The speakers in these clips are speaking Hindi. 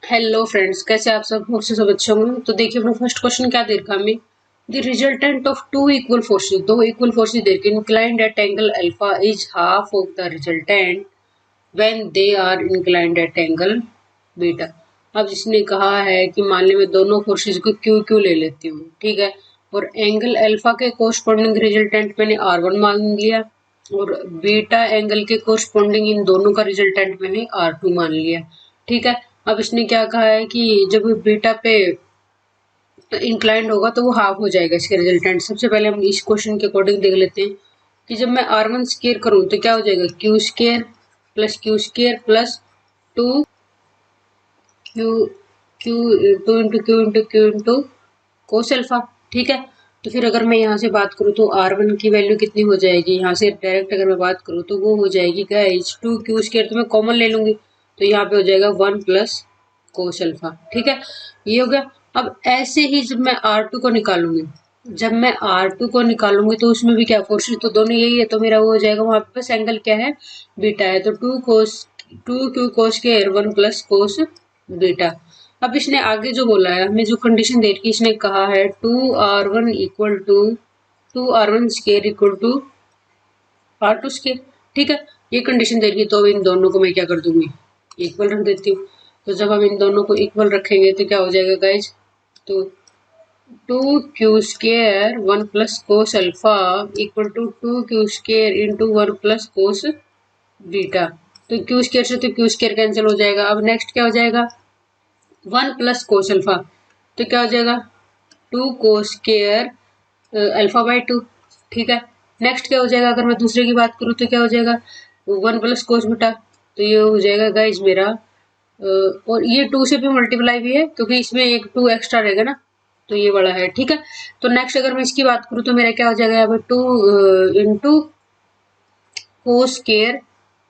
हेलो फ्रेंड्स, कैसे आप सब होप से सब अच्छे होंगे। तो देखिए अपना फर्स्ट क्वेश्चन क्या दे रखा है हमें। The resultant of two equal forces, दो इक्वल फोर्सेस दे रखे, inclined at angle alpha is half of the resultant when they are inclined at angle beta. अब जिसने कहा है कि मान ली मैं दोनों फोर्सेस को क्यू क्यू ले लेती हूँ, ठीक है, और एंगल अल्फा के कोरस्पॉन्डिंग रिजल्टेंट मैंने R1 मान लिया और बीटा एंगल के कोरस्पॉन्डिंग इन दोनों का रिजल्टेंट मैंने R2 मान लिया, ठीक है। अब इसने क्या कहा है कि जब बीटा पे इंक्लाइंड होगा तो वो हाफ हो जाएगा इसके रिजल्टेंट। सबसे पहले हम इस क्वेश्चन के अकॉर्डिंग देख लेते हैं कि जब मैं R1 स्केयर करूँ तो क्या हो जाएगा, Q plus two Q Q two into cos alpha, ठीक है। तो फिर अगर मैं यहाँ से बात करूँ तो R1 की वैल्यू कितनी हो जाएगी, यहाँ से डायरेक्ट अगर मैं बात करूँ तो वो हो जाएगी गाइस टू क्यू स्केयर, तो मैं कॉमन ले लूंगी तो यहाँ पे हो जाएगा 1 प्लस कोस अल्फा, ठीक है। ये हो गया। अब ऐसे ही जब मैं R2 को निकालूंगी, तो उसमें भी क्या फोर्सेस तो दोनों यही है, तो मेरा वो हो जाएगा वहां पे बस एंगल क्या है, बीटा है, तो two Q cos square 1 plus cos beta. अब इसने आगे जो बोला है, हमें जो कंडीशन दे रखी, इसने कहा है two R one square equal to R2 square, ठीक है। ये कंडीशन दे रखी, तो इन दोनों को मैं क्या कर दूंगी, इक्वल रख देती हूँ। तो जब हम इन दोनों को इक्वल रखेंगे तो क्या हो जाएगा गाइज, तो two Q square 1 plus cos alpha equal to two Q square into 1 plus cos beta. तो क्यू स्केयर से तो क्यू स्केयर कैंसिल हो जाएगा। अब नेक्स्ट क्या हो जाएगा, 1 प्लस कोस अल्फा, तो क्या हो जाएगा two cos square alpha by two, ठीक है। नेक्स्ट क्या हो जाएगा, अगर मैं दूसरे की बात करूँ तो क्या हो जाएगा 1 प्लस कोस बीटा, तो ये हो जाएगा गाइज मेरा और ये 2 से भी मल्टीप्लाई भी है क्योंकि इसमें एक 2 एक्स्ट्रा रहेगा ना, तो ये वाला है, ठीक है। तो नेक्स्ट अगर मैं इसकी बात करूँ तो मेरा क्या हो जाएगा यहाँ पे 2 into cos square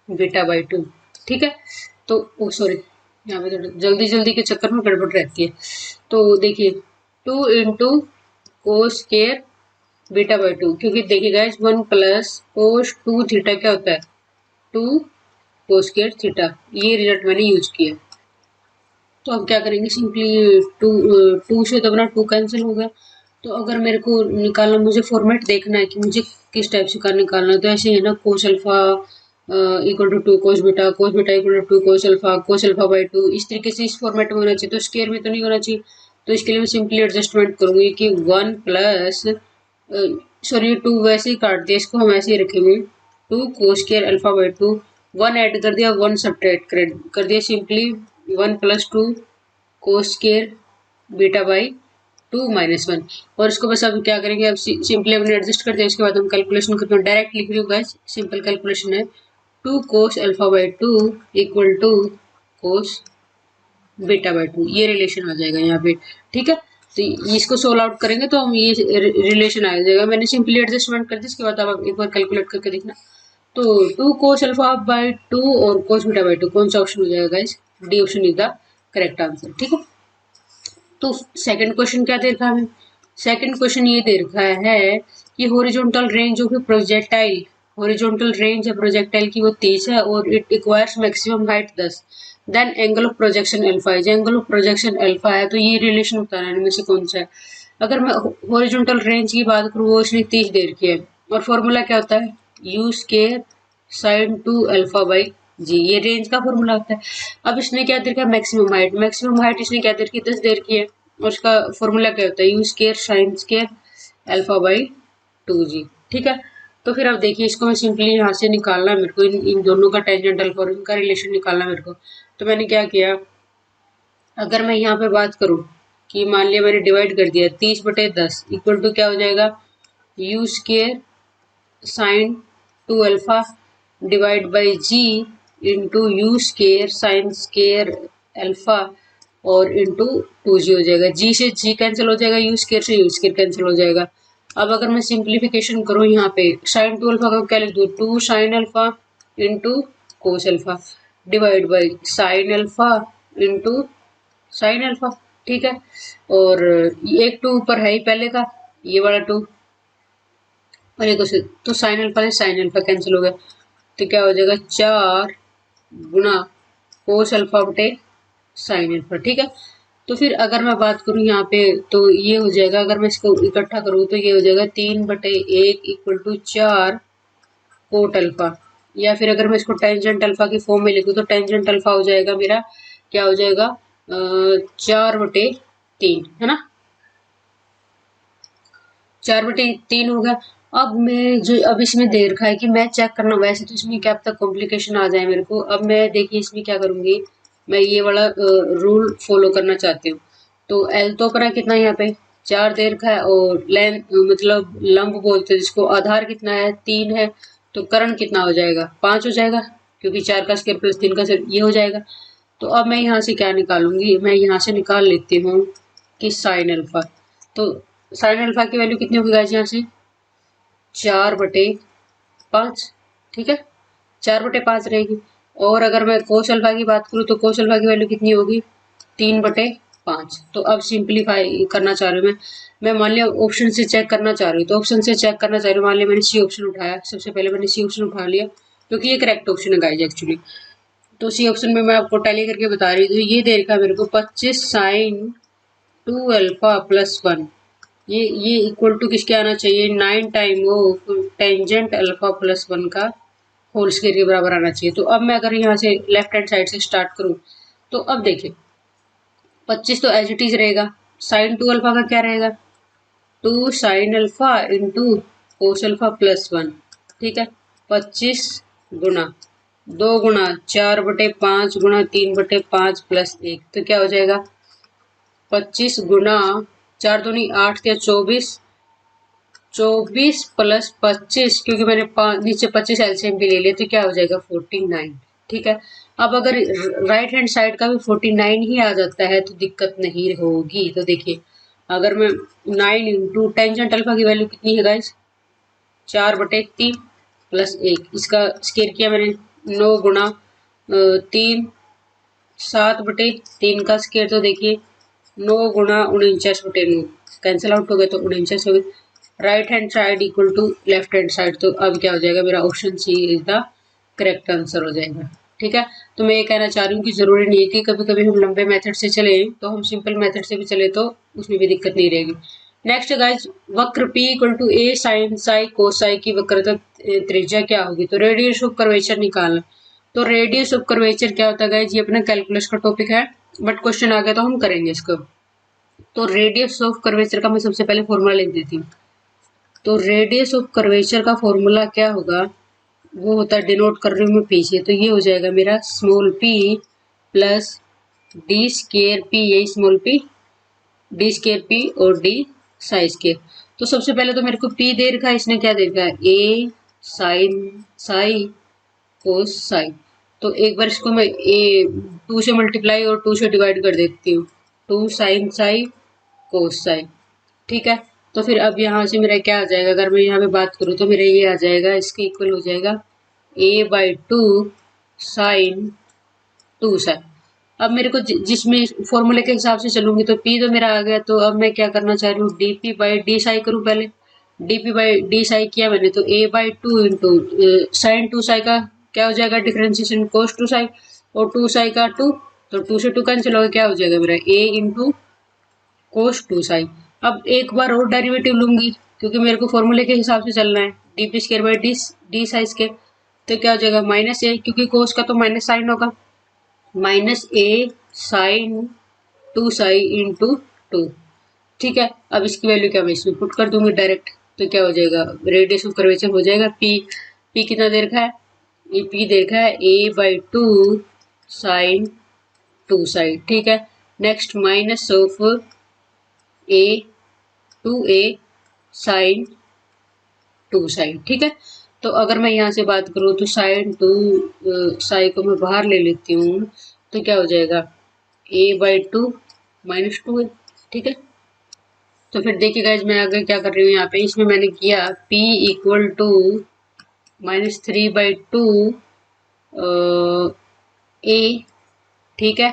beta by two, ठीक है। तो ओ सॉरी, यहाँ पे थोड़ा जल्दी जल्दी के चक्कर में गड़बड़ रहती है। तो देखिए 2 into cos square beta by two, क्योंकि देखिए गाइस 1 प्लस कोस 2 थीटा क्या होता है, 2 कोस स्केयर थीटा, ये रिजल्ट मैंने यूज किया। तो अब क्या करेंगे, सिंपली टू से तो अपना 2 कैंसिल हो गया। तो अगर मेरे को निकालना, मुझे फॉर्मेट देखना है कि मुझे किस टाइप से निकालना है, तो ऐसे ही ना, cos alpha equal to 2 cos beta equal to 2 cos alpha by 2, इस तरीके से इस फॉर्मेट में होना चाहिए, तो स्केयर में तो नहीं होना चाहिए। तो इसके लिए मैं सिंपली एडजस्टमेंट करूंगी कि 1 प्लस सॉरी 2 वैसे ही काट दिया, इसको हम ऐसे ही रखेंगे 2 कोस स्केयर अल्फा बाई 2, 1 ऐड कर दिया 1 सब्ट्रैक्ट कर दिया, simply 1 plus 2 cos square beta by 2 minus 1। और इसको बस अब क्या करेंगे, अब सिंपली अपने एडजस्ट करते हैं, उसके बाद हम कैलकुलेशन करते हैं, डायरेक्ट लिख रही हूँ गाइस, सिंपल कैलकुलेशन है 2 cos alpha by 2 equal to cos beta by 2, ये रिलेशन आ जाएगा यहाँ पे, ठीक है। तो इसको सोल्व आउट करेंगे तो हम ये रिलेशन आ जाएगा। मैंने सिंपली एडजस्टमेंट कर दी, इसके बाद आप एक बार कैलकुलेट करके देखना। तो 2 कोस अल्फा बाई 2 और कोस बीटा बाई 2 कौन सा ऑप्शन हो जाएगा guys, D option is the correct answer, ठीक है। तो सेकंड क्वेश्चन क्या दे रखा है हमें, सेकंड क्वेश्चन ये दे रखा है कि horizontal range of projectile, horizontal range है प्रोजेक्टाइल की वो 30 है और it requires maximum height 10, then angle of projection alpha है, एंगल ऑफ प्रोजेक्शन अल्फा है, तो ये रिलेशन बताना है इनमें से कौन सा है। अगर मैं हॉरिजॉन्टल रेंज की बात करूँ, वो इसने 30 दे रखी है और फॉर्मूला क्या होता है, u square sine 2 alpha by g, ये रेंज का फॉर्मूला होता है। अब इसने क्या दे रखा है, मैक्सिमम हाइट इसने क्या दे रखी है, 10 दे रखी है और उसका फॉर्मूला क्या होता है, u square sine square alpha by 2 जी, ठीक है। तो फिर अब देखिए, इसको मैं सिंपली यहाँ से निकालना है मेरे को, इन दोनों का टेंजेंटल फॉर्म का रिलेशन निकालना है मेरे को। तो मैंने क्या किया, अगर मैं यहाँ पे बात करूँ कि मान लिया मैंने डिवाइड कर दिया 30/10 इक्वल टू क्या हो जाएगा, u square sine 2 alpha divide by g into u square sine square alpha और इंटू 2 जी हो जाएगा, जी से जी कैंसिल हो जाएगा, यू स्केयर से यू स्केयर कैंसिल हो जाएगा। अब अगर मैं सिंप्लीफिकेशन करूँ यहाँ पे, साइन 2 अल्फा का क्या लिख दूँ, 2 sine alpha into cos alpha divide by sine alpha into sine alpha, ठीक है। और एक 2 ऊपर है ही पहले का, ये वाला 2 और एक उसे, तो साइन अल्फा से साइन अल्फा कैंसिल हो गया, तो क्या हो जाएगा 4 गुना कोस अल्फा बटे साइन अल्फा। ठीक है, तो फिर अगर मैं बात करूँ यहाँ पे तो ये हो जाएगा, अगर मैं इसको इकट्ठा करूँ तो ये हो जाएगा 3/1 इक्वल टू 4 कोट अल्फा। या फिर अगर मैं इसको टेंजेंट अल्फा की फॉर्म में लिखूँ तो टेंजेंट अल्फा हो जाएगा मेरा, क्या हो जाएगा, 4/3, है ना, 4/3 होगा। अब मैं जो अब इसमें दे रखा है कि मैं चेक करना, वैसे तो इसमें क्या पता कॉम्प्लिकेशन आ जाए मेरे को। अब मैं देखिए इसमें क्या करूंगी, मैं ये वाला रूल फॉलो करना चाहती हूँ। तो एल तो अपना कितना है यहाँ पे 4 दे रखा है, और लेंथ मतलब लंब बोलते हैं जिसको, आधार कितना है 3 है, तो कर्ण कितना हो जाएगा 5 हो जाएगा, क्योंकि 4 का स्क्वायर प्लस 3 का स्क्वायर ये हो जाएगा। तो अब मैं यहाँ से क्या निकालूंगी, मैं यहाँ से निकाल लेती हूँ कि साइन अल्फा। तो साइन अल्फा की वैल्यू कितनी होगी गाइस, यहाँ से 4/5। ठीक है, 4/5 रहेगी। और अगर मैं कोस अल्फा की बात करूँ तो कोस अल्फा की वैल्यू कितनी होगी 3/5। तो अब सिंपलीफाई करना चाह रही हूँ मैं मान लिया ऑप्शन से चेक करना चाह रही हूँ, तो ऑप्शन से चेक करना चाह रही हूँ, मान लिया मैंने सी ऑप्शन उठाया, सबसे पहले मैंने सी ऑप्शन उठा लिया क्योंकि ये करेक्ट ऑप्शन है गाइस एक्चुअली। तो सी ऑप्शन में मैं आपको टैली करके बता रही हूँ, तो ये दे रखा है मेरे को 25 साइन 2 अल्फा प्लस 1, ये इक्वल टू किसके आना चाहिए 9 time of tangent alpha plus 1 का होल स्क्वायर के बराबर आना चाहिए। तो अब मैं अगर यहाँ से लेफ्ट हैंड साइड से स्टार्ट करूँ तो अब देखिए 25 तो एज इट इज रहेगा, साइन 2 अल्फा का क्या रहेगा 2 sine alpha into cos alpha plus 1। ठीक है, 25 गुना 2 गुना 4/5 गुना 3/5 प्लस 1, तो क्या हो जाएगा 25 गुना 4 दूनी 8 या 24, 24 प्लस 25, क्योंकि मैंने नीचे 25 एलसीएम भी ले लिया, तो क्या हो जाएगा 49। ठीक है, अब अगर राइट हैंड साइड का भी 49 ही आ जाता है तो दिक्कत नहीं होगी। तो देखिए अगर मैं 9 इंटू टेंजेंट अल्फा की वैल्यू कितनी है गाइस 4/3 प्लस 1, इसका स्क्वायर किया मैंने 9 गुना 3 7/3 का स्क्वायर, तो देखिए 9 गुना 49/9 कैंसिल आउट हो गए तो 49 हो गए। Right hand side equal to left hand side, तो अब क्या हो जाएगा मेरा option C is the correct answer हो जाएगा। ठीक है, तो मैं ये कहना चाह रही हूँ कि जरूरी नहीं है कि कभी कभी हम लंबे मेथड से चले तो हम सिंपल मेथड से भी चले तो उसमें भी दिक्कत नहीं रहेगी। नेक्स्ट गाइज, वक्र P equal to a sine psi cos psi की वक्रता त्रिज्या क्या होगी, तो रेडियस ऑफ कर्वेचर निकालना। तो रेडियस ऑफ कर्वेचर क्या होता है गाइज, ये अपना कैलकुलस का टॉपिक है, बट क्वेश्चन आ गया तो हम करेंगे इसको। तो रेडियस ऑफ कर्वेचर का मैं सबसे पहले फॉर्मूला लिख देती हूँ। तो रेडियस ऑफ कर्वेचर का फॉर्मूला क्या होगा, वो होता है, डिनोट कर रही हूँ मैं पीछे, तो ये हो जाएगा मेरा small p plus D square p, यही small p D square p और d साई स्केयर। तो सबसे पहले तो मेरे को p दे रखा है, इसने क्या दे रखा है a साइन साई कोस साई। तो एक बार इसको मैं a 2 से मल्टीप्लाई और 2 से डिवाइड कर देती हूँ, 2 साइन साई कोस साई। ठीक है, तो फिर अब यहाँ से मेरा क्या आ जाएगा, अगर मैं यहाँ पे बात करूँ तो मेरा ये आ जाएगा, इसके इक्वल हो जाएगा a/2 साइन 2 साइन। अब मेरे को जिसमें फॉर्मूले के हिसाब से चलूंगी तो p तो मेरा आ गया, तो अब मैं क्या करना चाह रही हूँ dp/d साई करूँ पहले। dp/d साई किया मैंने तो a/2 इंटू साइन 2 साई का क्या हो जाएगा डिफरेंशिएशन कोस 2 साई, और 2 साई का 2, तो 2 से 2 कैंसिल हो गया, क्या हो जाएगा मेरा a इंटू कोस 2 साई। अब एक बार और डेरिवेटिव लूंगी क्योंकि मेरे को फॉर्मूले के हिसाब से चलना है, dp² साई स्क्वायर, तो क्या हो जाएगा माइनस a, क्योंकि कोस का तो माइनस साइन होगा, minus a sine 2 psi into 2। ठीक है, अब इसकी वैल्यू क्या मैं इसमें पुट कर दूंगी डायरेक्ट, तो क्या हो जाएगा रेडियस ऑफ कर्वेचर हो जाएगा p कितना दे रखा है, ये p दे रखा है a/2 साइन 2 साई। ठीक है, next minus of a sine 2 psi. ठीक है, तो अगर मैं यहाँ से बात करूँ तो साइन 2 साई को मैं बाहर ले लेती हूँ, तो क्या हो जाएगा a/2 -2 है। ठीक है, तो फिर देखिए गाइज मैं आगे क्या कर रही हूँ, यहाँ पे इसमें मैंने किया p इक्वल टू -3/2 a। ठीक है,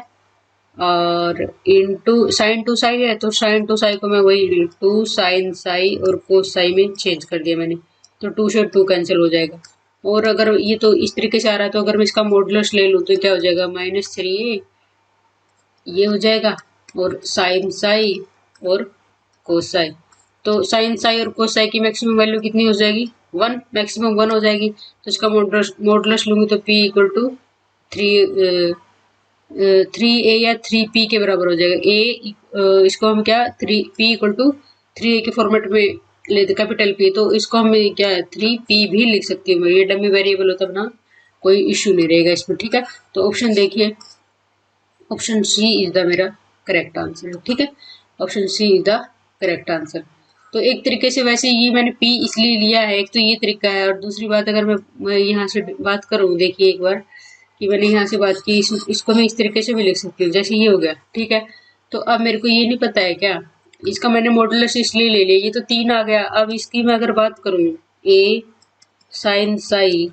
और इंटू साइन 2 साई है, तो साइन 2 साई को मैं वही 2 साइन साई और कोस साई में चेंज कर दिया मैंने, तो 2 से 2 कैंसिल हो जाएगा। और अगर ये तो इस तरीके से आ रहा है, तो अगर मैं इसका मॉडुलस ले लूँ तो क्या हो जाएगा -3a ये हो जाएगा, और साइन साई और कोसाई। तो साइन साई और कोसाई की मैक्सिमम वैल्यू कितनी हो जाएगी? 1, मैक्सिमम 1 हो जाएगी। तो इसका मॉडुलस लूंगी तो p इक्वल टू 3a या 3p के बराबर हो जाएगा। इसको हम क्या, 3p इक्वल टू 3a के फॉर्मेट में लेते, कैपिटल P, तो इसको हम क्या 3p भी लिख सकती हूँ। ये डमी वेरिएबल होता है ना, कोई इश्यू नहीं रहेगा इसमें, ठीक है। तो ऑप्शन देखिए, ऑप्शन सी इज द मेरा करेक्ट आंसर, ठीक है। Option C is the correct answer. तो एक तरीके से वैसे ये मैंने पी इसलिए लिया है, एक तो ये तरीका है, और दूसरी बात अगर मैं यहाँ से बात करूँ, देखिए एक बार कि मैंने यहाँ से बात की, इसको मैं इस तरीके से भी लिख सकती हूँ, जैसे ये हो गया, ठीक है। तो अब मेरे को ये नहीं पता है क्या, इसका मैंने मॉडुलस इसलिए ले लिया, ये तो 3 आ गया। अब इसकी मैं अगर बात करूँ, ए साइन साई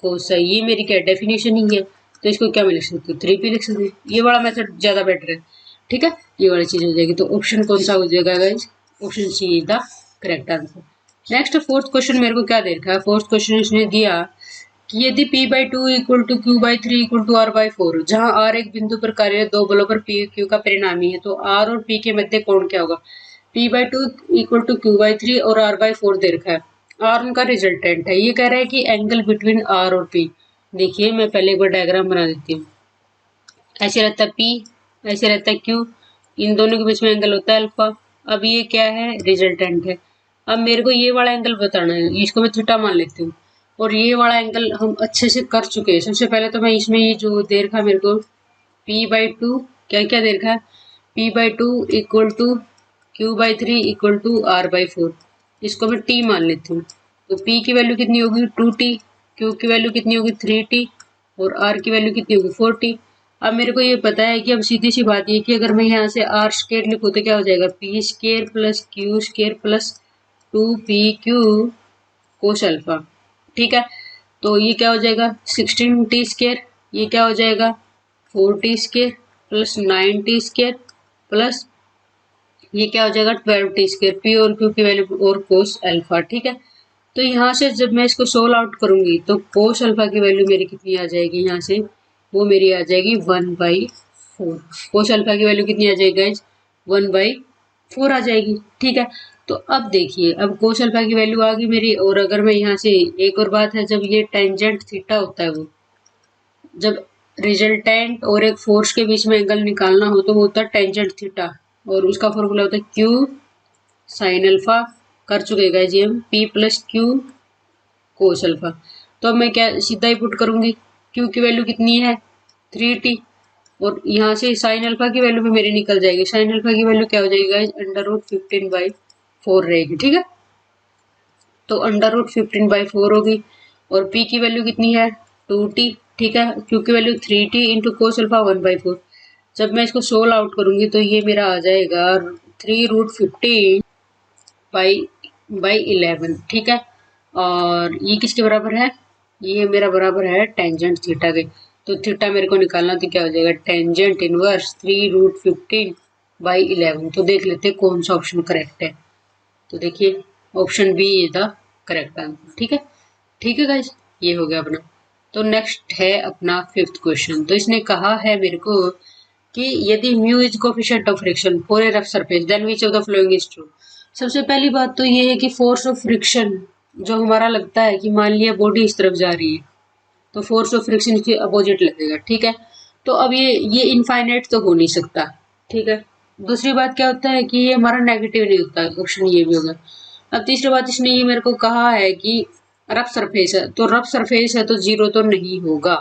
कोसाई, ये मेरी क्या डेफिनेशन ही है, तो इसको क्या मैं लिख सकती हूँ, 3p लिख सकती हूँ। ये वाला मेथड ज्यादा बेटर है, ठीक है, ये वाली चीज हो जाएगी। तो ऑप्शन कौन सा हो जाएगा guys? Option C is the correct answer. Next fourth question मेरे को क्या दे रखा है? फोर्थ क्वेश्चन इसने दिया कि यदि p/2 equal to q/3 equal to r/4, जहां r एक बिंदु पर कार्यरत दो बलों पर p q का परिणामी है, तो r और p के मध्य कोण क्या होगा? p/2 इक्वल टू q/3 और r/4 दे रखा है। r उनका रिजल्टेंट है, ये कह रहा है कि एंगल बिटवीन r और p। देखिए मैं पहले एक बार डायग्राम बना देती हूँ। ऐसे रहता है p, ऐसे रहता है q, इन दोनों के बीच में एंगल होता है अल्फा। अब ये क्या है? रिजल्टेंट है। अब मेरे को ये वाला एंगल बताना है, इसको मैं थीटा मान लेती हूँ, और ये वाला एंगल हम अच्छे से कर चुके हैं। सबसे पहले तो मैं इसमें ये जो दे रखा मेरे को p/2, क्या क्या दे रखा है, p/2 equal to q/3 equal to r/4, इसको मैं t मान लेती हूँ। तो p की वैल्यू कितनी होगी? 2t, q की वैल्यू कितनी होगी? 3t, और r की वैल्यू कितनी होगी? 4t। अब मेरे को ये पता है कि अब सीधी सी बात ये कि अगर मैं यहाँ से r स्क्वायर लिखूँ तो क्या हो जाएगा? p square plus q square plus 2pq cos alpha, ठीक है। तो ये क्या हो जाएगा? 16t स्क्वायर, ये क्या हो जाएगा? 4t square plus 9t square plus ये क्या हो जाएगा? 12t स्क्वायर, पी और क्यू की वैल्यू और कोस अल्फा, ठीक है। तो यहाँ से जब मैं इसको सोल्व आउट करूंगी तो कोस अल्फा की वैल्यू मेरी कितनी आ जाएगी? यहाँ से वो मेरी आ जाएगी 1/4। कोस अल्फा की वैल्यू कितनी आ जाएगी गाइज? 1/4 आ जाएगी, ठीक है। तो अब देखिए, अब कोस अल्फा की वैल्यू आ गई मेरी, और अगर मैं यहाँ से एक और बात है, जब ये टेंजेंट थीटा होता है, वो जब रिजल्टेंट और एक फोर्स के बीच में एंगल निकालना हो तो वो होता है टेंजेंट थीटा, और उसका फॉर्मूला होता है क्यू साइन अल्फा। कर चुके गाइस ये हम, p plus Q cos alpha. तो अब मैं क्या सीधा ही पुट करूंगी, q की वैल्यू कितनी है? 3t, और यहाँ से साइन अल्फा की वैल्यू भी मेरी निकल जाएगी। साइन अल्फा की वैल्यू क्या हो जाएगी गाइस? √15/4 रहेगी, ठीक है। तो √15/4 होगी, और p की वैल्यू कितनी है? 2t, ठीक है। q की value 3t into cos alpha 1/4। जब मैं इसको सोल्व आउट करूंगी तो ये मेरा आ जाएगा 3√15/11, ठीक है। और ये किसके बराबर है? ये मेरा बराबर है टेंजेंट थीटा के। तो थीटा मेरे को निकालना, तो क्या हो जाएगा? Tangent inverse 3√15/11। तो देख लेते हैं कौन सा ऑप्शन करेक्ट है। तो देखिए option B is the correct answer, ठीक है। ठीक है गाइस, ये हो गया अपना। तो नेक्स्ट है अपना फिफ्थ क्वेश्चन। तो इसने कहा है मेरे को कि यदि mu is coefficient of friction for a rough surface then which of the following is true. सबसे पहली बात तो ये है कि फोर्स ऑफ फ्रिक्शन जो हमारा लगता है कि मान लिया बॉडी इस तरफ जा रही है तो फोर्स ऑफ फ्रिक्शन के अपोजिट लगेगा, ठीक है। तो अब ये इनफाइनाइट तो हो नहीं सकता, ठीक है। दूसरी बात क्या होता है कि ये हमारा नेगेटिव नहीं होता, ऑप्शन ये भी होगा। अब तीसरी बात इसने ये मेरे को कहा है कि रफ सरफेस है, तो रफ सरफेस है तो जीरो तो नहीं होगा।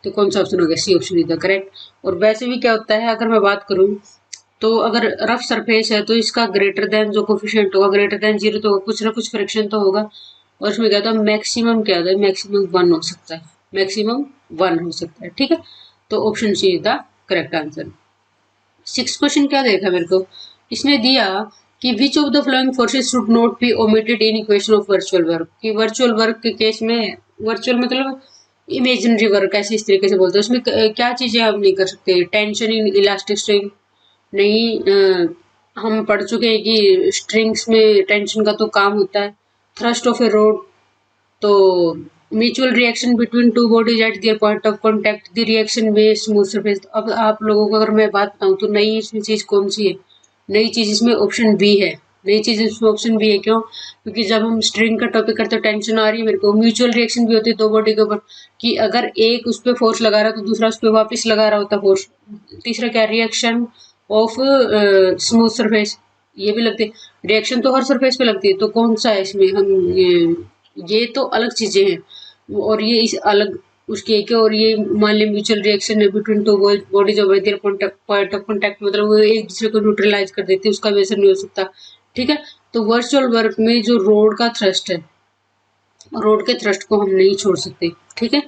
तो कौन सा ऑप्शन होगा? C option is the correct. और वैसे भी क्या होता है, अगर मैं बात करूं तो अगर रफ सरफेस है तो इसका ग्रेटर देन जो कोफिशिएंट होगा ग्रेटर देन जीरो, तो कुछ ना कुछ फ्रिक्शन तो होगा। और इसमें क्या होता है? मैक्सिमम क्या होता है? मैक्सिमम 1 हो सकता है, मैक्सिमम 1 हो सकता है, ठीक है। तो option C is the correct answer. 6 question क्या देखा मेरे को, इसने दिया कि which of the following forces should not be omitted in equation of virtual work. कि वर्चुअल वर्क के केस में, वर्चुअल मतलब इमेजिनरी वर्क, ऐसे इस तरीके से बोलते हैं, उसमें क्या चीजें हम नहीं कर सकते? टेंशन इन इलास्टिक स्ट्रिंग नहीं, हम पढ़ चुके हैं कि स्ट्रिंग्स में टेंशन का तो काम होता है। थ्रस्ट ऑफ ए रोड, तो mutual reaction between two bodies eight their point of contact the reaction way smooth surface. अब आप लोगों को अगर मैं बात बताऊं तो नई इसमें चीज कौन सी है? नई चीज इसमें ऑप्शन बी है। नई चीज इसमें ऑप्शन बी है, क्यों? क्योंकि जब हम स्ट्रिंग का टॉपिक करते हैं टेंशन आ रही है मेरे को, म्यूचुअल रिएक्शन भी होती है दो बॉडी के ऊपर, कि अगर एक उस पर फोर्स लगा रहा है तो दूसरा उस पर वापिस लगा रहा होता फोर्स। तीसरा क्या? रिएक्शन ऑफ स्मूथ सरफेस, ये भी लगती है। रिएक्शन तो हर सरफेस पे लगती है, तो कौन सा है इसमें? हम ये तो अलग चीजें हैं और ये इस अलग उसके एक है। और ये मान लिया म्यूचुअल रिएक्शन है between two bodies of their point of contact, मतलब वो एक दूसरे को न्यूट्रलाइज कर देती है, उसका भी असर नहीं हो सकता। ठीक है, तो वर्चुअल वर्क में जो रोड का थ्रस्ट है, रोड के थ्रस्ट को हम नहीं छोड़ सकते। ठीक है,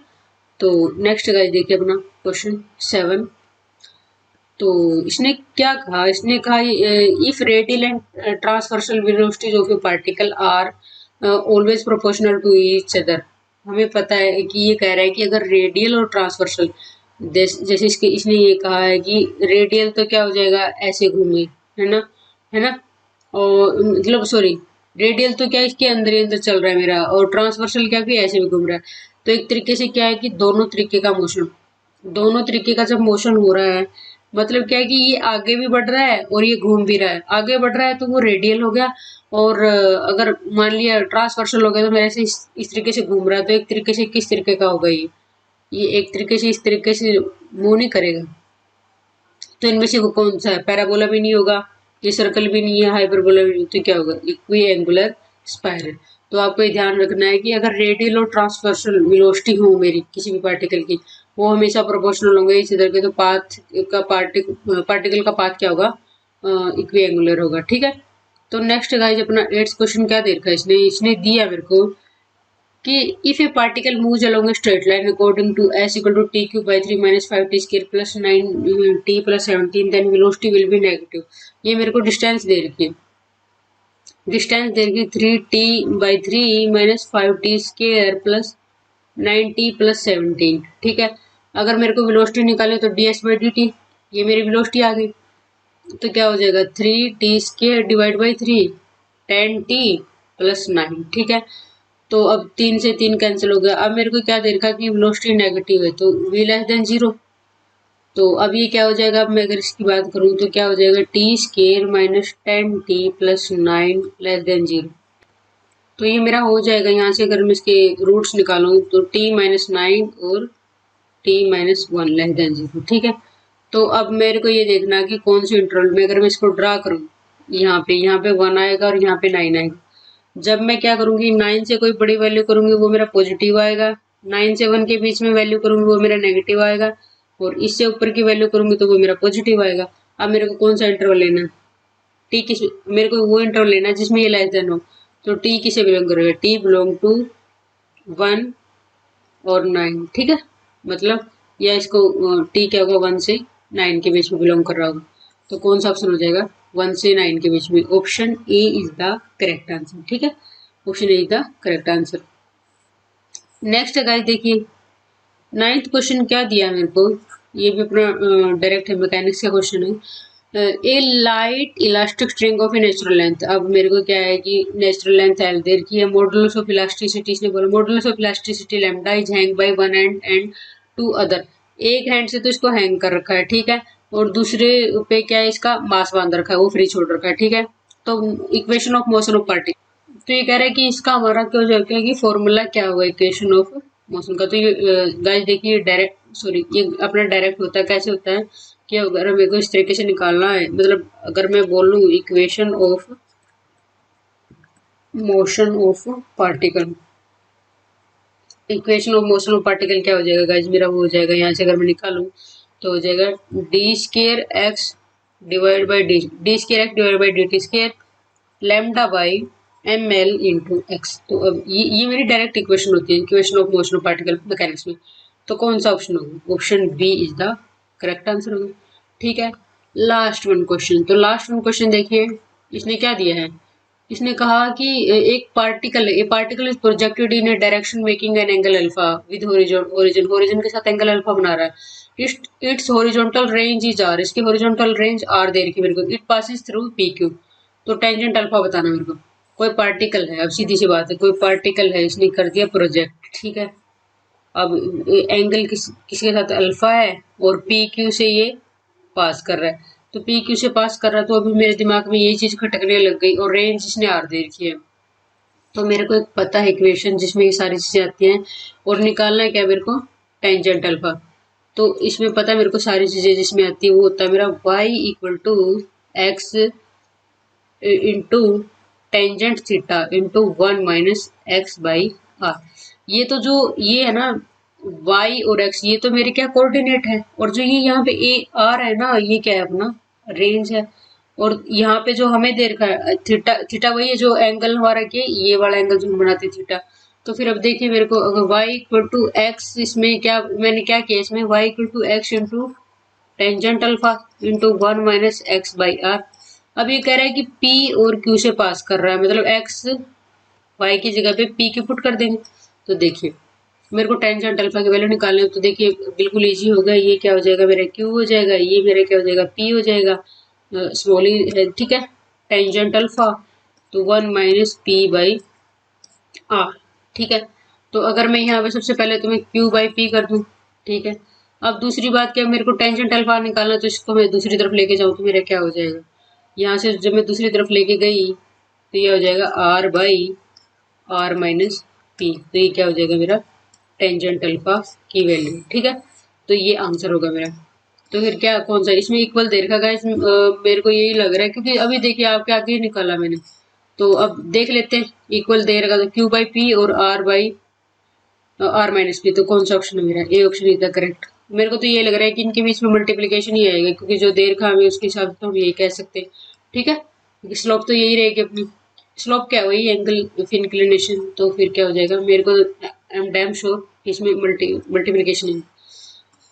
तो नेक्स्ट गाइस देखिए अपना क्वेश्चन 7। तो इसने क्या कहा? इसने कहा if radial and transversal velocities of a particle are always proportional to each other. हमें पता है कि ये कह रहा है कि अगर रेडियल और ट्रांसवर्सल, जैसे इसके इसने ये कहा है कि रेडियल तो क्या हो जाएगा? ऐसे घूमे, है ना, है ना, और मतलब सॉरी, रेडियल तो क्या इसके अंदर ही अंदर चल रहा है मेरा, और ट्रांसवर्सल क्या भी ऐसे भी घूम रहा है। तो एक तरीके से क्या है कि दोनों तरीके का मोशन, दोनों तरीके का जब मोशन हो रहा है, मतलब क्या है कि ये आगे भी बढ़ रहा है और ये घूम भी रहा है। आगे बढ़ रहा है तो वो रेडियल हो गया, और अगर मान लिया ट्रांसवर्सल हो गया तो मेरे से इस तरीके से घूम रहा है, तो एक तरीके से किस तरीके का होगा? ये एक तरीके से इस तरीके से मूव नहीं करेगा। तो इनमें से वो कौन सा है? पैराबोला भी नहीं होगा, ये सर्कल भी नहीं है, हाइपरबोला भी नहीं, तो क्या होगा? Equi angular spiral. तो आपको ये ध्यान रखना है कि अगर रेडियल और ट्रांसवर्सल वेलोसिटी हो मेरी किसी भी पार्टिकल की, वो हमेशा प्रोपोर्शनल होंगे इस इधर के, तो पाथ का पार्टिकल का पाथ क्या होगा? इक्वी एंगुलर होगा। ठीक है, तो नेक्स्ट गाइज अपना 8th क्वेश्चन क्या दे रखा है इसने? इसने दिया मेरे को कि if a particle moves along a straight line according to s equal to t cube by 3 minus 5t square plus 9 t plus 17, then velocity will be negative। ये मेरे को डिस्टेंस दे रखी है, डिस्टेंस दे रखी 3t by 3 minus 5t square plus 9t plus 17। ठीक है, अगर मेरे को वेलोसिटी निकाले तो ds by dt, ये मेरी वेलोसिटी आ गई। तो क्या हो जाएगा? 3t square divide by 3, 10t plus 9। ठीक है, तो अब 3 से 3 कैंसिल हो गया। अब मेरे को क्या दे रखा कि वेलोसिटी नेगेटिव है, तो v लेस देन 0। तो अब ये क्या हो जाएगा? अब मैं अगर इसकी बात करूँ तो क्या हो जाएगा? T square minus 10t plus 9 less than 0। तो ये मेरा हो जाएगा। यहाँ से अगर मैं इसके रूट्स निकालूं तो t माइनस 9 और t माइनस 1 लेस देन 0। ठीक है, तो अब मेरे को ये देखना कि कौन से इंटरवल में अगर मैं इसको ड्रा करूँ, यहाँ पे 1 आएगा और यहाँ पे 9 आएगा। जब मैं क्या करूंगी, 9 से कोई बड़ी वैल्यू करूंगी वो मेरा पॉजिटिव आएगा, 9 से 1 के बीच में वैल्यू करूंगी वो मेरा नेगेटिव आएगा, और इससे ऊपर की वैल्यू करूंगी तो वो मेरा पॉजिटिव आएगा। अब मेरे को कौन सा इंटरवल लेना है? टी किस, मेरे को वो इंटरवल लेना है जिसमें ये लेस देन हो। तो टी किसे बिलोंग करेगा? टी बिलोंग टू 1 और 9। ठीक है, मतलब या इसको टी क्या होगा? 1 से 9 के बीच में बिलोंग कर रहा होगा। तो कौन सा ऑप्शन हो जाएगा? 1 से 9 के बीच में। Option A is the correct answer. ठीक है, option A is the correct answer. Next guys देखिए 9th क्वेश्चन क्या दिया मेरे को, ये भी अपना डायरेक्ट है, मैकेनिक्स का क्वेश्चन है। A light elastic string of a natural length. अब मेरे को क्या है कि नेचुरल लेंथ एल देर की है, मॉडुलस ऑफ इलास्टिसिटी इसने बोला, modulus of elasticity lambda is hang by one hand and to other. एक हैंड से तो इसको हैंग कर रखा है, ठीक है, और दूसरे पे क्या है, इसका मास बांध रखा है, वो फ्री छोड़ रखा है। ठीक है, तो equation of motion of particle, तो ये कह रहा है कि इसका हमारा क्या हो जाएगा कि फॉर्मूला क्या होगा इक्वेशन ऑफ मोशन का। तो ये गाइस देखिए डायरेक्ट, सॉरी ये अपना डायरेक्ट होता है। कैसे होता है कि अगर मेरे को इस तरीके से निकालना है, मतलब अगर मैं बोल लूँ equation of motion of particle, equation of motion of particle क्या हो जाएगा गाइस मेरा? वो हो जाएगा, यहाँ से अगर मैं निकालूं तो हो जाएगा D square X divide by D square X divide by D T square lambda by M L into X. तो अब ये मेरी डायरेक्ट इक्वेशन होती है equation of motion of particle mechanics में। तो कौन सा ऑप्शन होगा? Option B is the correct answer होगा। ठीक है, लास्ट वन क्वेश्चन। तो लास्ट वन क्वेश्चन देखिए इसने क्या दिया है, इसने कहा कि एक particle, A particle is projected in a direction making an angle alpha with origin के साथ एंगल अल्फा बना रहा है। Its horizontal range is R, इसकी हॉरिजॉन्टल रेंज आर दे रखी मेरे को। It passes through P Q, तो टेंजेंट अल्फा बताना मेरे को। कोई पार्टिकल है, अब सीधी सी बात है, कोई पार्टिकल है, इसने कर दिया प्रोजेक्ट, ठीक है। अब एंगल किसके साथ अल्फा है और पी क्यू से ये पास कर रहा है, तो पी क्यू से पास कर रहा है, तो अभी मेरे दिमाग में ये चीज खटकने लग गई, और रेंज इसने आर दे रखी है। तो मेरे को एक पता है इक्वेशन जिसमें ये सारी चीजें आती हैं, और निकालना है क्या मेरे को, टेंजेंट अल्फा। तो इसमें पता है मेरे को सारी चीजें जिसमें आती है, वो होता है मेरा y equal to X into tangent theta into 1 - x/r। ये तो जो ये है ना y और x, ये तो मेरे क्या कोऑर्डिनेट है, और जो ये यहाँ पे ए आर है ना, ये क्या है अपना रेंज है। और यहाँ पे जो हमें दे रखा है थीटा, थीटा वही है जो एंगल हमारा के ये वाला एंगल जो हम बनाते थीटा। तो फिर अब देखिए मेरे को, अगर y इक्वल टू एक्स, इसमें क्या मैंने क्या किया, इसमें y equal to X into tangent alpha into 1 - x/r। अब ये कह रहा है कि P और Q से पास कर रहा है, मतलब x y की जगह पे P की पुट कर देंगे। तो देखिए मेरे को टेंजेंट अल्फा की वैल्यू निकालनी है, तो देखिए बिल्कुल इजी होगा, ये क्या हो जाएगा मेरा Q हो जाएगा, ये मेरा क्या हो जाएगा P हो जाएगा, स्मॉल ही, ठीक है, टेंजेंट अल्फा तो 1 - P/r, ठीक है। तो अगर मैं यहाँ पे सबसे पहले तो मैं Q/P कर दूं, ठीक है। अब दूसरी बात क्या, मेरे को टेंजेंट अल्फा निकालना, तो इसको मैं दूसरी तरफ लेके जाऊँ तो मेरा क्या हो जाएगा, यहाँ से जब मैं दूसरी तरफ लेके गई तो ये हो जाएगा R/R - P। तो ये क्या हो जाएगा मेरा टेंजेंट अल्फा की वैल्यू, ठीक है। तो ये आंसर होगा मेरा। तो फिर क्या कौन सा इसमें इक्वल दे रखा गाइस, मेरे को यही लग रहा है, क्योंकि अभी देखिए आपके आगे ही निकाला मैंने। तो अब देख लेते हैं, इक्वल दे रखा तो Q/P और R/R - P, तो कौन सा ऑप्शन है मेरा, A option is the correct. मेरे को तो ये लग रहा है कि इनके बीच में मल्टीप्लीकेशन ही आएगा, क्योंकि जो दे रखा हमें उसके हिसाब से तो हम यही कह सकते हैं, ठीक है, क्योंकि स्लोप तो यही रहेगी अपनी। स्लोप क्या है, वही एंगल ऑफ इंक्लिनेशन, तो फिर क्या हो जाएगा मेरे को, आई एम डैम श्योर इसमें मल्टीप्लीकेशन है।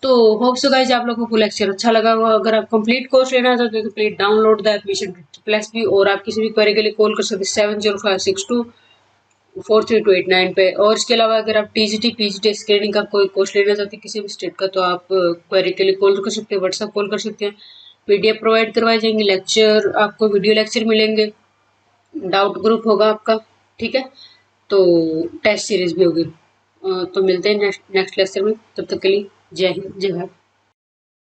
तो होप सो गाइस आप लोगों को लेक्चर अच्छा लगा होगा। अगर आप कंप्लीट कोर्स लेना चाहते हो तो please download the application plus भी, और आप किसी भी क्वेरी के लिए कॉल कर सकते हैं 7056243289 पे। और इसके अलावा अगर आप टीजीटी पीजीटी स्कैनिंग का कोई कोर्स लेना चाहते हैं किसी भी स्टेट का, तो आप क्वेरी के लिए कॉल कर सकते हैं, व्हाट्सएप कॉल कर सकते हैं। पीडीएफ प्रोवाइड करवाए जाएंगे, लेक्चर आपको वीडियो लेक्चर मिलेंगे, डाउट ग्रुप होगा आपका, ठीक है। तो टेस्ट सीरीज भी होगी। तो मिलते हैं नेक्स्ट लेक्चर में, तब तक के लिए जय हिंद जय भारत।